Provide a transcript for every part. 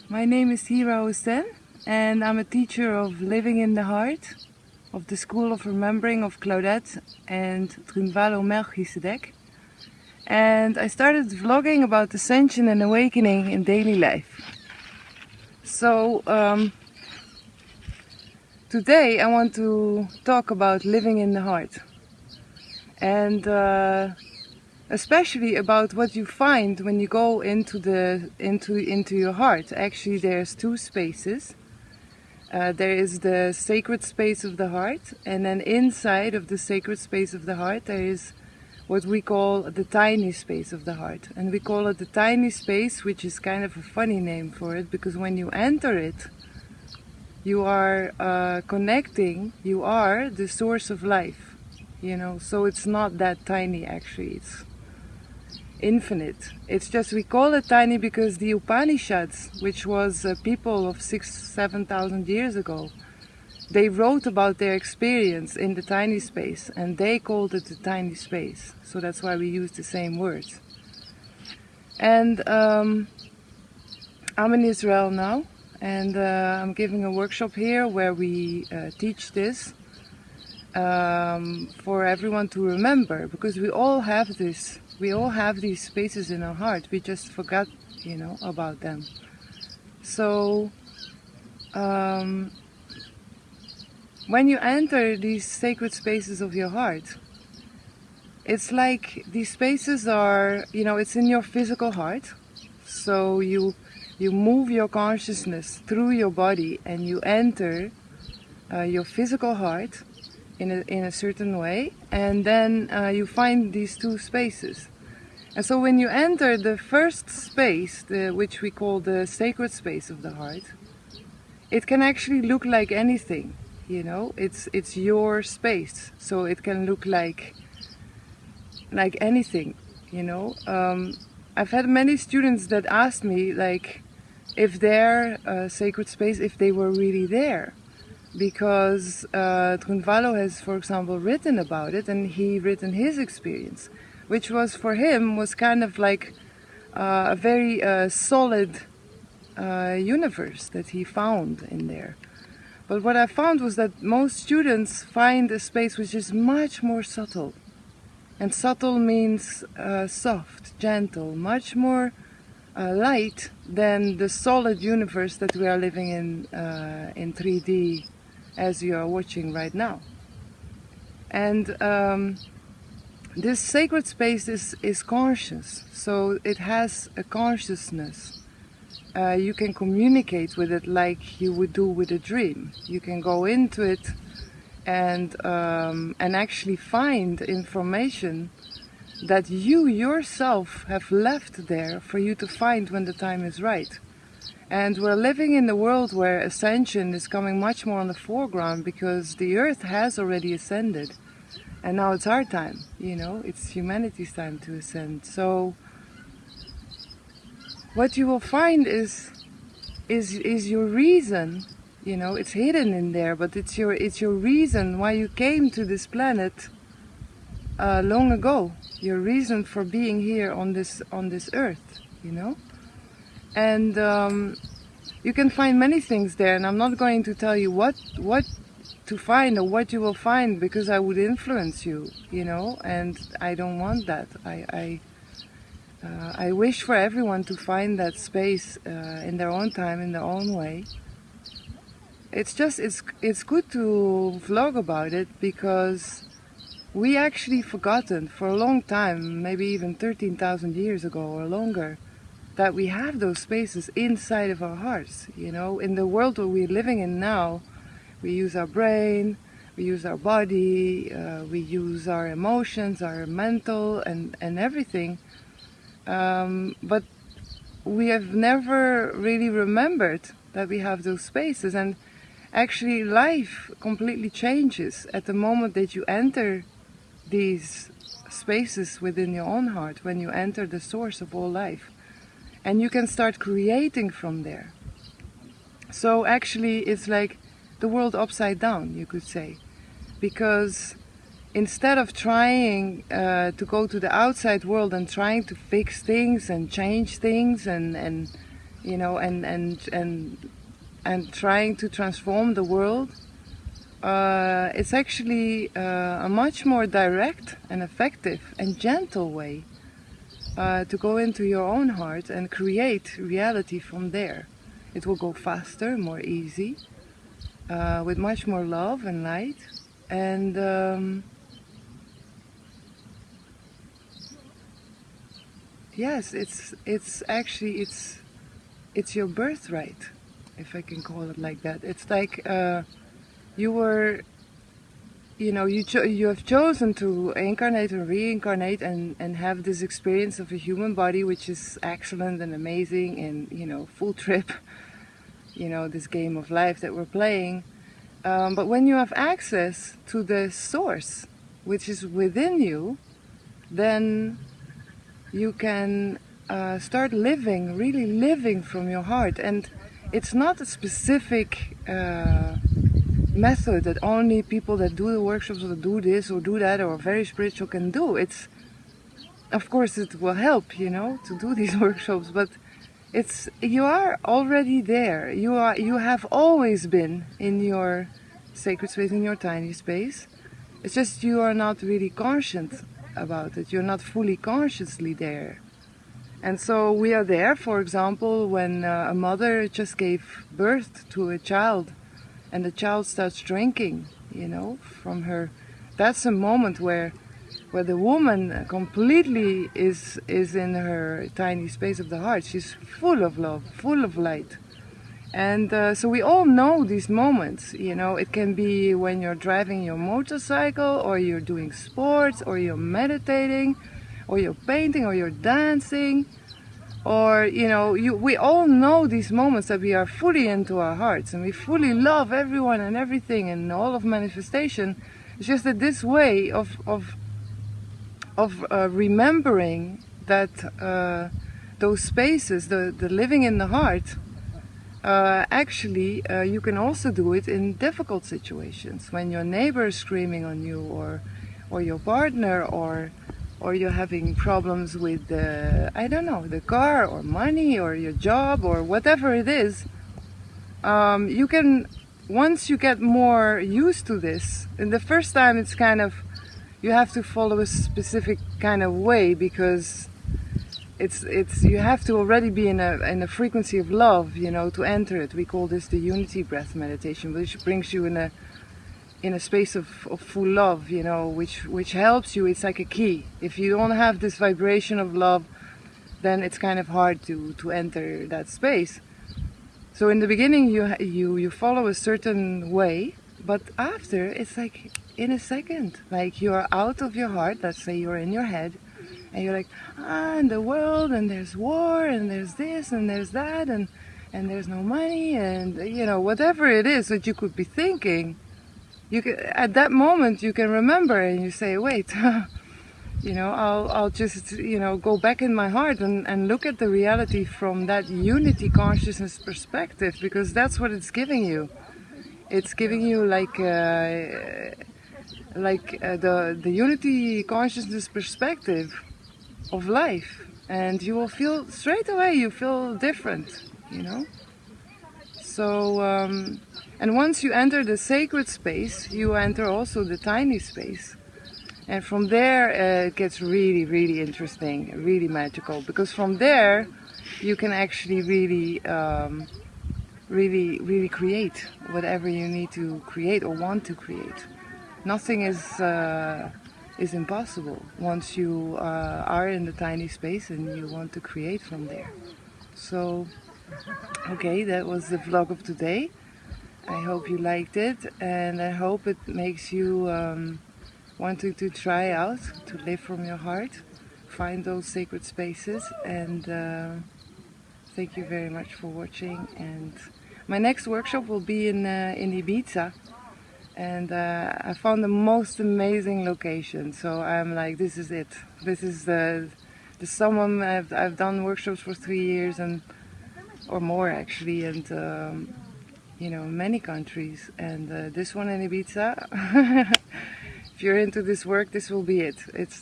My name is Hira Hosèn, and I'm a teacher of Living in the Heart of the School of Remembering of Claudette and Trinvalo Melchizedek. And I started vlogging about Ascension and Awakening in daily life. So today I want to talk about living in the heart, and especially about what you find when you go into your heart. Actually, there's two spaces. There is the sacred space of the heart, and then inside of the sacred space of the heart there is what we call the tiny space of the heart. And we call it the tiny space, which is kind of a funny name for it, because when you enter it, you are connecting, you are the source of life, you know. So it's not that tiny, actually, it's infinite. It's just we call it tiny because the Upanishads, which was people of 6,000-7,000 years ago, they wrote about their experience in the tiny space, and they called it the tiny space. So that's why we use the same words. And I'm in Israel now, and I'm giving a workshop here where we teach this for everyone to remember, because we all have this. We all have these spaces in our heart. We just forgot, you know, about them. So when you enter these sacred spaces of your heart, it's like these spaces are, you know, it's in your physical heart. So you move your consciousness through your body and you enter your physical heart in a certain way, and then you find these two spaces. And so when you enter the first space, which we call the sacred space of the heart, it can actually look like anything, you know. It's your space, so it can look like anything, you know. I've had many students that asked me, like, if their sacred space, if they were really there. Because Trinvalo has, for example, written about it, and he written his experience, which was for him was kind of like a very solid universe that he found in there. But what I found was that most students find a space which is much more subtle, and subtle means soft, gentle, much more light than the solid universe that we are living in 3D, as you are watching right now. And this sacred space is conscious, so it has a consciousness. You can communicate with it like you would do with a dream. You can go into it and actually find information that you yourself have left there for you to find when the time is right. And we're living in a world where ascension is coming much more on the foreground, because the earth has already ascended, and now it's our time, you know, it's humanity's time to ascend. So what you will find is your reason, you know. It's hidden in there, but it's your reason why you came to this planet long ago, your reason for being here on this earth, you know. And you can find many things there, and I'm not going to tell you what to find or what you will find, because I would influence you, you know, and I don't want that. I wish for everyone to find that space in their own time, in their own way. It's just, it's good to vlog about it, because we actually forgotten for a long time, maybe even 13,000 years ago or longer, that we have those spaces inside of our hearts, you know. In the world that we're living in now, we use our brain, we use our body, we use our emotions, our mental and everything. But we have never really remembered that we have those spaces. And actually life completely changes at the moment that you enter these spaces within your own heart, when you enter the source of all life. And you can start creating from there. So actually it's like the world upside down, you could say. Because instead of trying to go to the outside world and trying to fix things and change things and you know, and trying to transform the world, it's actually a much more direct and effective and gentle way to go into your own heart and create reality from there. It will go faster, more easy, with much more love and light, and yes, it's actually it's your birthright, if I can call it like that. It's like you were, you know, you have chosen to incarnate and reincarnate and have this experience of a human body, which is excellent and amazing and, you know, full trip, you know, this game of life that we're playing. But when you have access to the source, which is within you, then you can start living, really living from your heart. And it's not a specific method that only people that do the workshops or do this or do that or are very spiritual can do. It's, of course, it will help, you know, to do these workshops, but it's, you are already there. You have always been in your sacred space, in your tiny space. It's just you are not really conscious about it. You're not fully consciously there. And so we are there, for example, when a mother just gave birth to a child and the child starts drinking, you know, from her. That's a moment where the woman completely is in her tiny space of the heart. She's full of love, full of light. And so we all know these moments, you know. It can be when you're driving your motorcycle, or you're doing sports, or you're meditating, or you're painting, or you're dancing, or, you know, we all know these moments that we are fully into our hearts and we fully love everyone and everything and all of manifestation. It's just that this way of remembering that those spaces, the living in the heart, actually you can also do it in difficult situations, when your neighbor is screaming on you, or your partner, or you're having problems with I don't know, the car or money or your job or whatever it is. You can, once you get more used to this, and the first time it's kind of, you have to follow a specific kind of way, because it's you have to already be in a frequency of love, you know, to enter it. We call this the unity breath meditation, which brings you in a space of full love, you know, which helps you. It's like a key. If you don't have this vibration of love, then it's kind of hard to enter that space. So in the beginning you follow a certain way, but after it's like in a second, like you are out of your heart. Let's say you're in your head and you're like, and the world, and there's war, and there's this and there's that, and there's no money, and, you know, whatever it is that you could be thinking, you can, at that moment you can remember, and you say, wait, you know, I'll just, you know, go back in my heart and look at the reality from that unity consciousness perspective, because that's what it's giving you. It's giving you like the unity consciousness perspective of life, and you will feel straight away, you feel different, you know. So and once you enter the sacred space, you enter also the tiny space, and from there it gets really, really interesting, really magical, because from there you can actually really really create whatever you need to create or want to create. Nothing is impossible once you are in the tiny space and you want to create from there. So, okay, that was the vlog of today. I hope you liked it, and I hope it makes you wanting to try out, to live from your heart, find those sacred spaces, and thank you very much for watching. And my next workshop will be in Ibiza. And I found the most amazing location, so I'm like, this is it. This is the summum. I've done workshops for 3 years or more actually, and you know, many countries. And this one in Ibiza, if you're into this work, this will be it.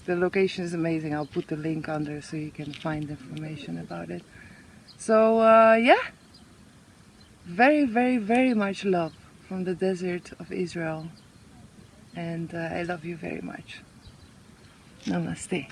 The location is amazing. I'll put the link under so you can find information about it. So yeah, very, very, very much love from the desert of Israel. And I love you very much. Namaste.